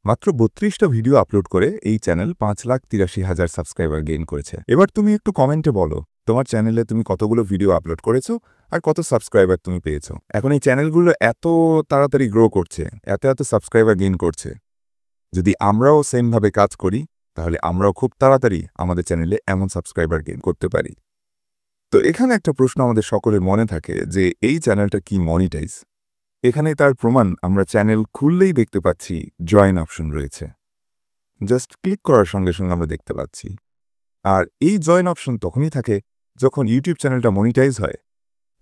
মাত্র ৩২টা video upload করে এই চ্যানেল ৫,৮৩,০০০ সাবস্ক্রাইবার গেইন করেছে। এবার তুমি একটু কমেন্টে বলো তোমার চ্যানেলে তুমি কতগুলো ভিডিও আপলোড করেছো আর কত সাবস্ক্রাইবার তুমি পেয়েছো। এখন এই চ্যানেলগুলো এত তাড়াতাড়ি গ্রো করছে, এত সাবস্ক্রাইবার গেইন করছে। যদি আমরাও সেমভাবে কাজ করি তাহলে আমরাও খুব তাড়াতাড়ি আমাদের চ্যানেলে এমন সাবস্ক্রাইবার গেইন করতে পারি। তো এখানে একটা প্রশ্ন আমাদের সকলের মনে থাকে যে এই চ্যানেলটা কি মনিটাইজ? এখানে তার প্রমাণ আমরা চ্যানেল খুললেই দেখতে পাচ্ছি জয়েন অপশন রয়েছে। জাস্ট ক্লিক করার সঙ্গে সঙ্গে আমরা দেখতে পাচ্ছি। আর এই জয়েন অপশন তখনই থাকে যখন ইউটিউব চ্যানেলটা মনিটাইজ হয়,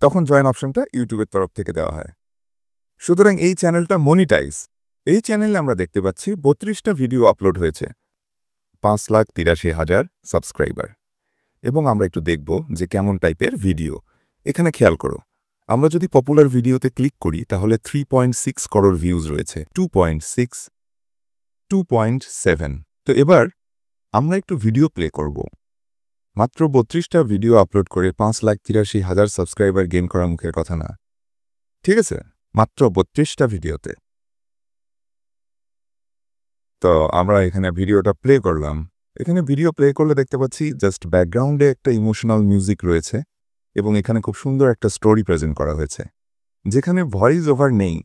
তখন জয়েন অপশনটা ইউটিউবের তরফ থেকে দেওয়া হয়। সুতরাং এই চ্যানেলটা মনিটাইজ। এই চ্যানেলে আমরা দেখতে পাচ্ছি ৩২টা ভিডিও আপলোড হয়েছে, ৫,৮৩,০০০ সাবস্ক্রাইবার। এবং আমরা একটু দেখব যে কেমন টাইপের ভিডিও। এখানে খেয়াল করো, আমরা যদি পপুলার ভিডিওতে ক্লিক করি তাহলে 3.6 করোড় ভিউজ রয়েছে, 2.6, 2.7। তো এবার আমরা একটু ভিডিও প্লে করব। মাত্র ৩২টা ভিডিও আপলোড করে ৫,৮৩,০০০ সাবস্ক্রাইবার গেইন করা মুখের কথা না, ঠিক আছে? মাত্র ৩২টা ভিডিওতে। তো আমরা এখানে ভিডিওটা প্লে করলাম। এখানে ভিডিও প্লে করলে দেখতে পাচ্ছি জাস্ট ব্যাকগ্রাউন্ডে একটা ইমোশনাল মিউজিক রয়েছে এবং এখানে খুব সুন্দর একটা স্টোরি প্রেজেন্ট করা হয়েছে, যেখানে ভয়েস ওভার নেই,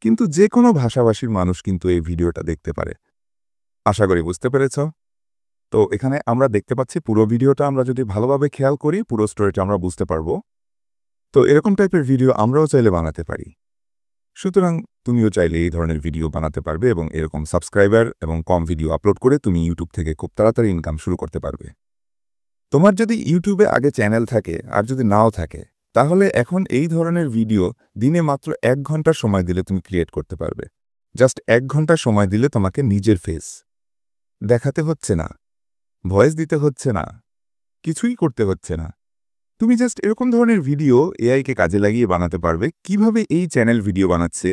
কিন্তু যে কোনো ভাষাভাষীর মানুষ কিন্তু এই ভিডিওটা দেখতে পারে। আশা করি বুঝতে পেরেছ। তো এখানে আমরা দেখতে পাচ্ছি পুরো ভিডিওটা আমরা যদি ভালোভাবে খেয়াল করি পুরো স্টোরিটা আমরা বুঝতে পারবো। তো এরকম টাইপের ভিডিও আমরাও চাইলে বানাতে পারি। সুতরাং তুমিও চাইলে এই ধরনের ভিডিও বানাতে পারবে এবং এরকম সাবস্ক্রাইবার এবং কম ভিডিও আপলোড করে তুমি ইউটিউব থেকে খুব তাড়াতাড়ি ইনকাম শুরু করতে পারবে। তোমার যদি ইউটিউবে আগে চ্যানেল থাকে আর যদি নাও থাকে, তাহলে এখন এই ধরনের ভিডিও দিনে মাত্র ১ ঘন্টা সময় দিলে তুমি ক্রিয়েট করতে পারবে। জাস্ট ১ ঘন্টা সময় দিলে তোমাকে নিজের ফেস দেখাতে হচ্ছে না, ভয়েস দিতে হচ্ছে না, কিছুই করতে হচ্ছে না। তুমি জাস্ট এরকম ধরনের ভিডিও এআইকে কাজে লাগিয়ে বানাতে পারবে। কিভাবে এই চ্যানেল ভিডিও বানাচ্ছে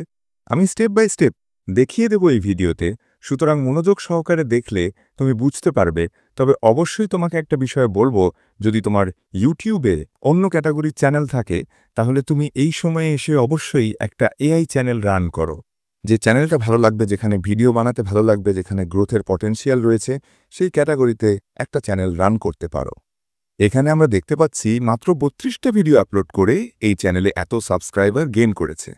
আমি স্টেপ বাই স্টেপ দেখিয়ে দেব এই ভিডিওতে। সুতরাং মনোযোগ সহকারে দেখলে তুমি বুঝতে পারবে। তবে অবশ্যই তোমাকে একটা বিষয় বলবো, যদি তোমার ইউটিউবে অন্য ক্যাটাগরির চ্যানেল থাকে তাহলে তুমি এই সময়ে এসে অবশ্যই একটা এআই চ্যানেল রান করো। যে চ্যানেলটা ভালো লাগবে, যেখানে ভিডিও বানাতে ভালো লাগবে, যেখানে গ্রোথের পটেনশিয়াল রয়েছে, সেই ক্যাটাগরিতে একটা চ্যানেল রান করতে পারো। এখানে আমরা দেখতে পাচ্ছি মাত্র ৩২টা ভিডিও আপলোড করে এই চ্যানেলে এত সাবস্ক্রাইবার গেইন করেছে।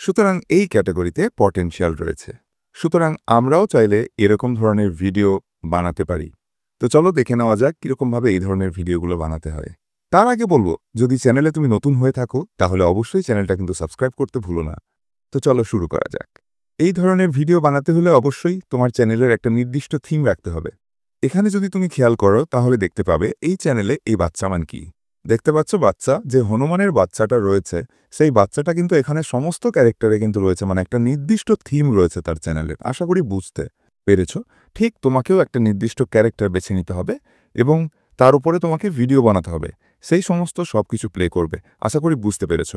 সুতরাং এই ক্যাটাগরিতে পটেনশিয়াল রয়েছে। সুতরাং আমরাও চাইলে এরকম ধরনের ভিডিও বানাতে পারি। তো চলো দেখে নেওয়া যাক কীরকমভাবে এই ধরনের ভিডিওগুলো বানাতে হয়। তার আগে বলবো, যদি চ্যানেলে তুমি নতুন হয়ে থাকো তাহলে অবশ্যই চ্যানেলটা কিন্তু সাবস্ক্রাইব করতে ভুলো না। তো চলো শুরু করা যাক। এই ধরনের ভিডিও বানাতে হলে অবশ্যই তোমার চ্যানেলের একটা নির্দিষ্ট থিম রাখতে হবে। এখানে যদি তুমি খেয়াল করো তাহলে দেখতে পাবে এই চ্যানেলে এই বাচ্চা মান কি দেখতে পাচ্ছ। বাচ্চা যে হনুমানের বাচ্চাটা রয়েছে সেই বাচ্চাটা কিন্তু এখানে সমস্ত ক্যারেক্টারে কিন্তু রয়েছে, মানে একটা নির্দিষ্ট থিম রয়েছে তার চ্যানেলের। আশা করি বুঝতে পেরেছ। ঠিক তোমাকেও একটা নির্দিষ্ট ক্যারেক্টার বেছে নিতে হবে এবং তার উপরে তোমাকে ভিডিও বানাতে হবে, সেই সমস্ত সব কিছু প্লে করবে। আশা করি বুঝতে পেরেছ।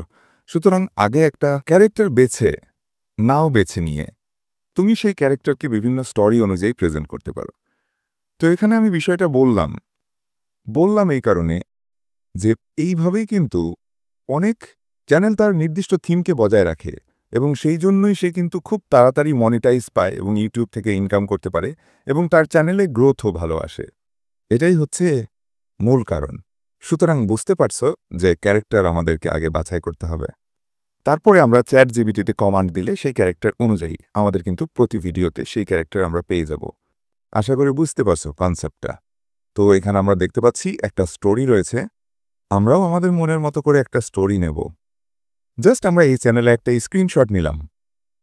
সুতরাং আগে একটা ক্যারেক্টার বেছে নিয়ে তুমি সেই ক্যারেক্টারকে বিভিন্ন স্টোরি অনুযায়ী প্রেজেন্ট করতে পারো। তো এখানে আমি বিষয়টা বললাম এই কারণে যে এইভাবেই কিন্তু অনেক চ্যানেল তার নির্দিষ্ট থিমকে বজায় রাখে এবং সেই জন্যই সে কিন্তু খুব তাড়াতাড়ি মনিটাইজ পায় এবং ইউটিউব থেকে ইনকাম করতে পারে এবং তার চ্যানেলে গ্রোথও ভালো আসে। এটাই হচ্ছে মূল কারণ। সুতরাং বুঝতে পারছো যে ক্যারেক্টার আমাদেরকে আগে বাছাই করতে হবে, তারপরে আমরা চ্যাট জিপিটিতে কমান্ড দিলে সেই ক্যারেক্টার অনুযায়ী আমাদের কিন্তু প্রতি ভিডিওতে সেই ক্যারেক্টার আমরা পেয়ে যাব। আশা করি বুঝতে পারছো কনসেপ্টটা। তো এখানে আমরা দেখতে পাচ্ছি একটা স্টোরি রয়েছে। আমরাও আমাদের মনের মতো করে একটা স্টোরি নেব। জাস্ট আমরা এই চ্যানেলে একটা স্ক্রিনশট নিলাম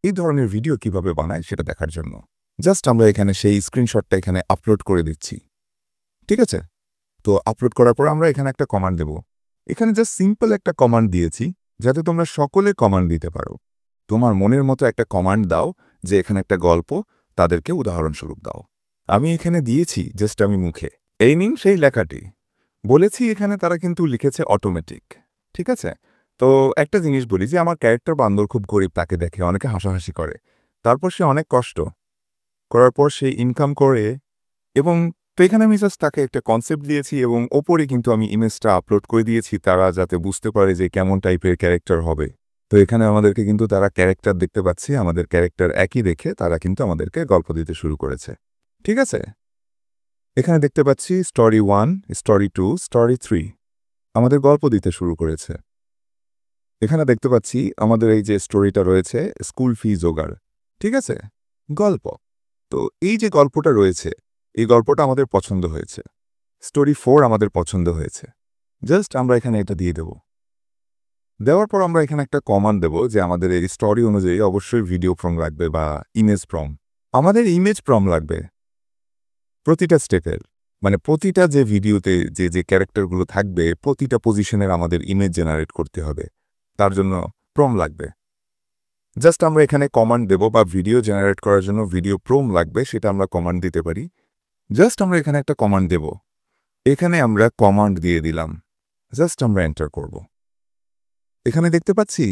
এই ধরনের ভিডিও কিভাবে বানায় সেটা দেখার জন্য। জাস্ট আমরা এখানে সেই স্ক্রিনশটটা এখানে আপলোড করে দিচ্ছি, ঠিক আছে? তো আপলোড করার পর আমরা এখানে একটা কমান্ড দেব। এখানে জাস্ট সিম্পল একটা কমান্ড দিয়েছি যাতে তোমরা সকলে কমান্ড দিতে পারো। তোমার মনের মতো একটা কমান্ড দাও যে এখানে একটা গল্প, তাদেরকে উদাহরণস্বরূপ দাও। আমি এখানে দিয়েছি জাস্ট আমি মুখে এই নিন সেই লেখাটি বলেছি। এখানে তারা কিন্তু লিখেছে অটোমেটিক, ঠিক আছে? তো একটা জিনিস বলি যে আমার ক্যারেক্টার বান্দর খুব গরিব, তাকে দেখে অনেকে হাসাহাসি করে, তারপর সে অনেক কষ্ট করার পর সে ইনকাম করে। এবং তো এখানে আমি জাস্ট তাকে একটা কনসেপ্ট দিয়েছি এবং ওপরে কিন্তু আমি ইমেজটা আপলোড করে দিয়েছি তারা যাতে বুঝতে পারে যে কেমন টাইপের ক্যারেক্টার হবে। তো এখানে আমাদেরকে কিন্তু তারা ক্যারেক্টার দেখতে পাচ্ছি, আমাদের ক্যারেক্টার একই দেখে তারা কিন্তু আমাদেরকে গল্প দিতে শুরু করেছে। ঠিক আছে? এখানে দেখতে পাচ্ছি স্টোরি 1, স্টোরি 2, স্টোরি 3 আমাদের গল্প দিতে শুরু করেছে। এখানে দেখতে পাচ্ছি আমাদের এই যে স্টোরিটা রয়েছে স্কুল ফি জোগাড়। ঠিক আছে? গল্প। তো এই যে গল্পটা রয়েছে, এই গল্পটা আমাদের পছন্দ হয়েছে। স্টোরি 4 আমাদের পছন্দ হয়েছে। জাস্ট আমরা এখানে এটা দিয়ে দেব। দেওয়ার পর আমরা এখানে একটা কমান্ড দেব যে আমাদের এই স্টোরি অনুযায়ী অবশ্যই ভিডিও প্রম লাগবে বা ইমেজ প্রম। আমাদের ইমেজ প্রম লাগবে প্রতিটা স্টেপের, মানে প্রতিটা যে ভিডিওতে যে ক্যারেক্টারগুলো থাকবে প্রতিটা পজিশনের আমাদের ইমেজ জেনারেট করতে হবে, তার জন্য প্রম লাগবে। জাস্ট আমরা এখানে কমান্ড দেব বা ভিডিও জেনারেট করার জন্য ভিডিও প্রম লাগবে, সেটা আমরা কমান্ড দিতে পারি। জাস্ট আমরা এখানে একটা কমান্ড দেব, এখানে আমরা কমান্ড দিয়ে দিলাম, জাস্ট আমরা এন্টার করব। এখানে দেখতে পাচ্ছি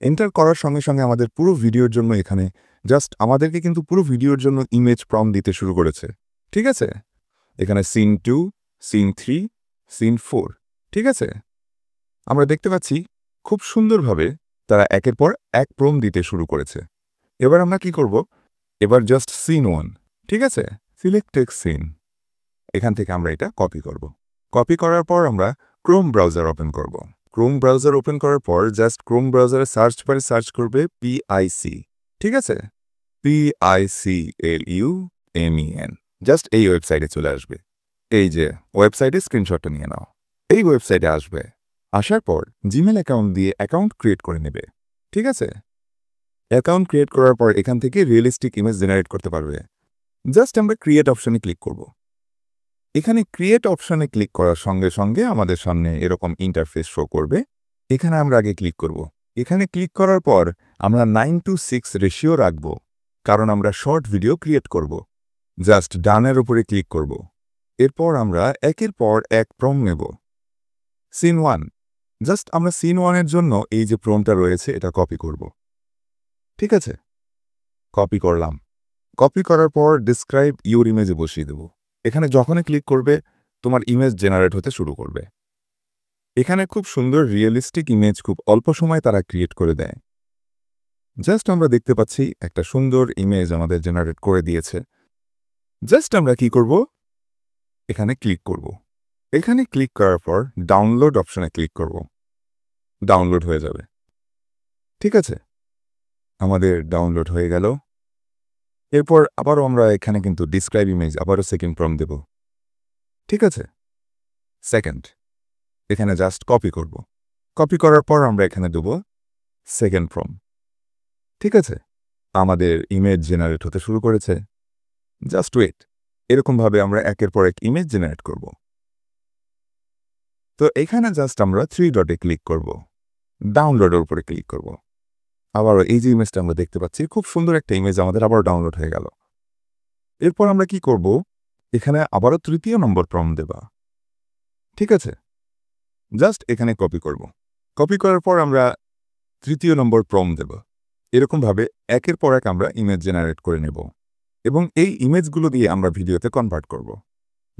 এন্টার করার সঙ্গে সঙ্গে আমাদের পুরো ভিডিওর জন্য এখানে জাস্ট আমাদেরকে কিন্তু পুরো ভিডিওর জন্য ইমেজ প্রম দিতে শুরু করেছে। ঠিক আছে? এখানে সিন 2, সিন 3, সিন 4। ঠিক আছে? আমরা দেখতে পাচ্ছি খুব সুন্দরভাবে তারা একের পর এক প্রম দিতে শুরু করেছে। এবার আমরা কি করব? এবার জাস্ট সিন 1। ঠিক আছে? Select text scene. এখান থেকে আমরা এটা কপি করব। কপি করার পর আমরা ক্রোম ব্রাউজার ওপেন করব। ক্রোম ব্রাউজার ওপেন করার পর জাস্ট ক্রোম ব্রাউজারে সার্চ বারে সার্চ করবে PIC। ঠিক আছে? PICLUMEN। জাস্ট এই ওয়েবসাইটে চলে আসবে। এই যে ওয়েবসাইটে স্ক্রিনশটটা নিয়ে নাও। এই ওয়েবসাইটে আসবে। আসার পর জিমেল অ্যাকাউন্ট দিয়ে অ্যাকাউন্ট ক্রিয়েট করে নেবে। ঠিক আছে? অ্যাকাউন্ট ক্রিয়েট করার পর এখান থেকে রিয়েলিস্টিক ইমেজ জেনারেট করতে পারবে। জাস্ট আমরা ক্রিয়েট অপশনে ক্লিক করব। এখানে ক্রিয়েট অপশনে ক্লিক করার সঙ্গে সঙ্গে আমাদের সামনে এরকম ইন্টারফেস শো করবে। এখানে আমরা আগে ক্লিক করব। এখানে ক্লিক করার পর আমরা 9:6 রেশিও রাখব, কারণ আমরা শর্ট ভিডিও ক্রিয়েট করব। জাস্ট ডানের উপরে ক্লিক করব। এরপর আমরা একের পর এক প্রম নেব। সিন 1। জাস্ট আমরা সিন 1 এর জন্য এই যে প্রমটা রয়েছে এটা কপি করব। ঠিক আছে? কপি করলাম। কপি করার পর ডিসক্রাইব ইউর ইমেজে বসিয়ে দেব। এখানে যখনই ক্লিক করবে তোমার ইমেজ জেনারেট হতে শুরু করবে। এখানে খুব সুন্দর রিয়েলিস্টিক ইমেজ খুব অল্প সময় তারা ক্রিয়েট করে দেয়। জাস্ট আমরা দেখতে পাচ্ছি একটা সুন্দর ইমেজ আমাদের জেনারেট করে দিয়েছে। জাস্ট আমরা কি করব? এখানে ক্লিক করব। এখানে ক্লিক করার পর ডাউনলোড অপশনে ক্লিক করব। ডাউনলোড হয়ে যাবে। ঠিক আছে? আমাদের ডাউনলোড হয়ে গেল। এরপর আবারও আমরা এখানে কিন্তু ডিসক্রাইব ইমেজ আবারও সেকেন্ড প্রম দেব। ঠিক আছে? সেকেন্ড। এখানে জাস্ট কপি করব। কপি করার পর আমরা এখানে দেব সেকেন্ড প্রম। ঠিক আছে? আমাদের ইমেজ জেনারেট হতে শুরু করেছে। Just wait. এরকমভাবে আমরা একের পর এক ইমেজ জেনারেট করব। তো এখানে জাস্ট আমরা 3 ডটে ক্লিক করব। ডাউনলোডের উপরে ক্লিক করব। আবারও এই যে ইমেজটা আমরা দেখতে পাচ্ছি খুব সুন্দর একটা ইমেজ আমাদের আবারও ডাউনলোড হয়ে গেল। এরপর আমরা কি করব? এখানে আবারও তৃতীয় নম্বর প্রম দেবা। ঠিক আছে? জাস্ট এখানে কপি করব। কপি করার পর আমরা তৃতীয় নম্বর প্রম দেব। এরকমভাবে একের পর এক আমরা ইমেজ জেনারেট করে নেব এবং এই ইমেজগুলো দিয়ে আমরা ভিডিওতে কনভার্ট করব।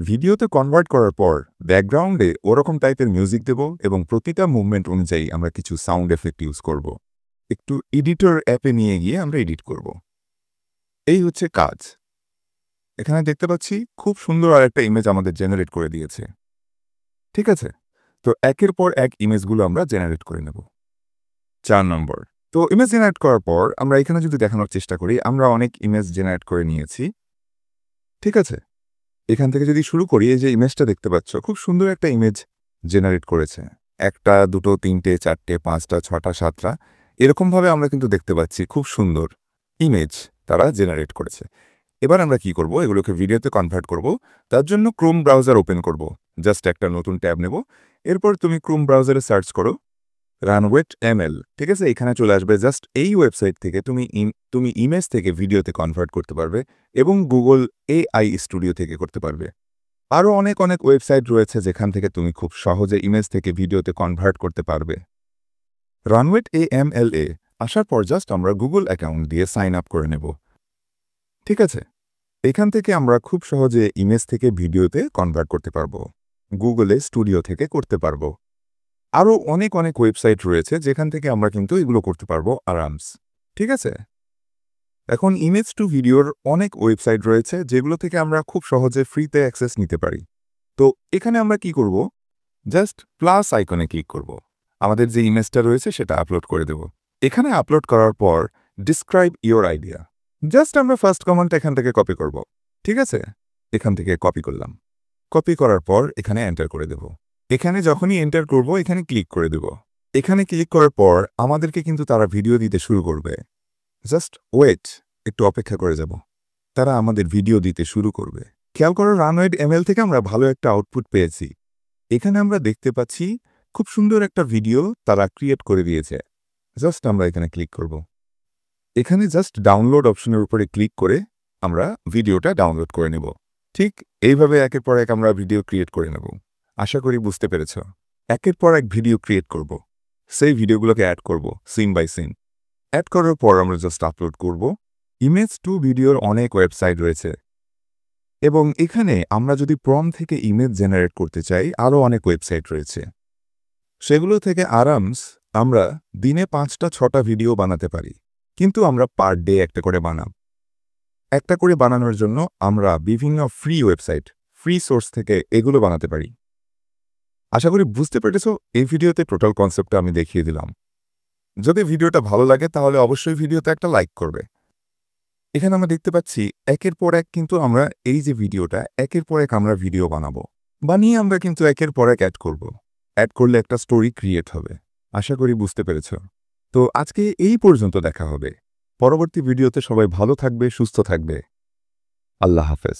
ভিডিওতে কনভার্ট করার পর ব্যাকগ্রাউন্ডে ওরকম টাইপের মিউজিক দেব এবং প্রতিটা মুভমেন্ট অনুযায়ী আমরা কিছু সাউন্ড এফেক্ট ইউজ করব। একটু এডিটর অ্যাপে নিয়ে গিয়ে আমরা এডিট করব। এই হচ্ছে কাজ। এখানে দেখতে পাচ্ছি খুব সুন্দর আরেকটা ইমেজ আমাদের জেনারেট করে দিয়েছে। ঠিক আছে? তো একের পর এক ইমেজগুলো আমরা জেনারেট করে নেব। 4 নম্বর। তো ইমেজ জেনারেট করার পর আমরা এখানে যদি দেখানোর চেষ্টা করি আমরা অনেক ইমেজ জেনারেট করে নিয়েছি। ঠিক আছে? এখান থেকে যদি শুরু করি এই যে ইমেজটা দেখতে পাচ্ছ খুব সুন্দর একটা ইমেজ জেনারেট করেছে। 1টা 2টো 3টে 4টে 5টা 6টা 7টা এরকমভাবে আমরা কিন্তু দেখতে পাচ্ছি খুব সুন্দর ইমেজ তারা জেনারেট করেছে। এবার আমরা কি করব? এগুলোকে ভিডিওতে কনভার্ট করব। তার জন্য ক্রোম ব্রাউজার ওপেন করব। জাস্ট একটা নতুন ট্যাব নেব। এরপর তুমি ক্রোম ব্রাউজারে সার্চ করো রানওয়েট ML। ঠিক আছে? এখানে চলে আসবে। জাস্ট এই ওয়েবসাইট থেকে তুমি ইমেজ থেকে ভিডিওতে কনভার্ট করতে পারবে এবং গুগল AI স্টুডিও থেকে করতে পারবে। আরও অনেক অনেক ওয়েবসাইট রয়েছে যেখান থেকে তুমি খুব সহজে ইমেজ থেকে ভিডিওতে কনভার্ট করতে পারবে। রানওয়েট ML আসার পর জাস্ট আমরা গুগল অ্যাকাউন্ট দিয়ে সাইন আপ করে নেব। ঠিক আছে? এখান থেকে আমরা খুব সহজে ইমেজ থেকে ভিডিওতে কনভার্ট করতে পারবো। গুগলে স্টুডিও থেকে করতে পারবো। আরও অনেক অনেক ওয়েবসাইট রয়েছে যেখান থেকে আমরা কিন্তু এগুলো করতে পারবো আরামস। ঠিক আছে? এখন ইমেজ টু ভিডিওর অনেক ওয়েবসাইট রয়েছে যেগুলো থেকে আমরা খুব সহজে ফ্রিতে অ্যাক্সেস নিতে পারি। তো এখানে আমরা কি করব? জাস্ট প্লাস আইকনে ক্লিক করব। আমাদের যে ইমেজটা রয়েছে সেটা আপলোড করে দেব। এখানে আপলোড করার পর ডিসক্রাইব ইওর আইডিয়া। জাস্ট আমরা ফার্স্ট কমেন্ট এখান থেকে কপি করব। ঠিক আছে? এখান থেকে কপি করলাম। কপি করার পর এখানে এন্টার করে দেব। এখানে যখনই এন্টার করব এখানে ক্লিক করে দেব। এখানে ক্লিক করার পর আমাদেরকে কিন্তু তারা ভিডিও দিতে শুরু করবে। জাস্ট ওয়েট, একটু অপেক্ষা করে যাব। তারা আমাদের ভিডিও দিতে শুরু করবে। খেয়াল করো রানওয়েড এমএল থেকে আমরা ভালো একটা আউটপুট পেয়েছি। এখানে আমরা দেখতে পাচ্ছি খুব সুন্দর একটা ভিডিও তারা ক্রিয়েট করে দিয়েছে। জাস্ট আমরা এখানে ক্লিক করব। এখানে জাস্ট ডাউনলোড অপশনের উপরে ক্লিক করে আমরা ভিডিওটা ডাউনলোড করে নেব। ঠিক এইভাবে একের পর এক আমরা ভিডিও ক্রিয়েট করে নেব। আশা করি বুঝতে পেরেছ। একের পর এক ভিডিও ক্রিয়েট করব। সেই ভিডিওগুলোকে অ্যাড করব সিন বাই সিন। অ্যাড করার পর আমরা জাস্ট আপলোড করব। ইমেজ টু ভিডিওর অনেক ওয়েবসাইট রয়েছে এবং এখানে আমরা যদি প্রম্পট থেকে ইমেজ জেনারেট করতে চাই আরও অনেক ওয়েবসাইট রয়েছে। সেগুলো থেকে আরামস আমরা দিনে 5টা-6টা ভিডিও বানাতে পারি, কিন্তু আমরা পার ডে একটা করে বানাব। একটা করে বানানোর জন্য আমরা বিভিন্ন ফ্রি ওয়েবসাইট, ফ্রি সোর্স থেকে এগুলো বানাতে পারি। আশা করি বুঝতে পেরেছো। এই ভিডিওতে টোটাল কনসেপ্টটা আমি দেখিয়ে দিলাম। যদি ভিডিওটা ভালো লাগে তাহলে অবশ্যই ভিডিওতে একটা লাইক করবে। এখানে আমরা দেখতে পাচ্ছি একের পর এক কিন্তু আমরা এই যে ভিডিওটা একের পর এক আমরা ভিডিও বানাবো। বানিয়ে আমরা কিন্তু একের পর এক অ্যাড করব। অ্যাড করলে একটা স্টোরি ক্রিয়েট হবে। আশা করি বুঝতে পেরেছ। তো আজকে এই পর্যন্ত দেখা হবে। পরবর্তী ভিডিওতে সবাই ভালো থাকবে, সুস্থ থাকবে। আল্লাহ হাফেজ।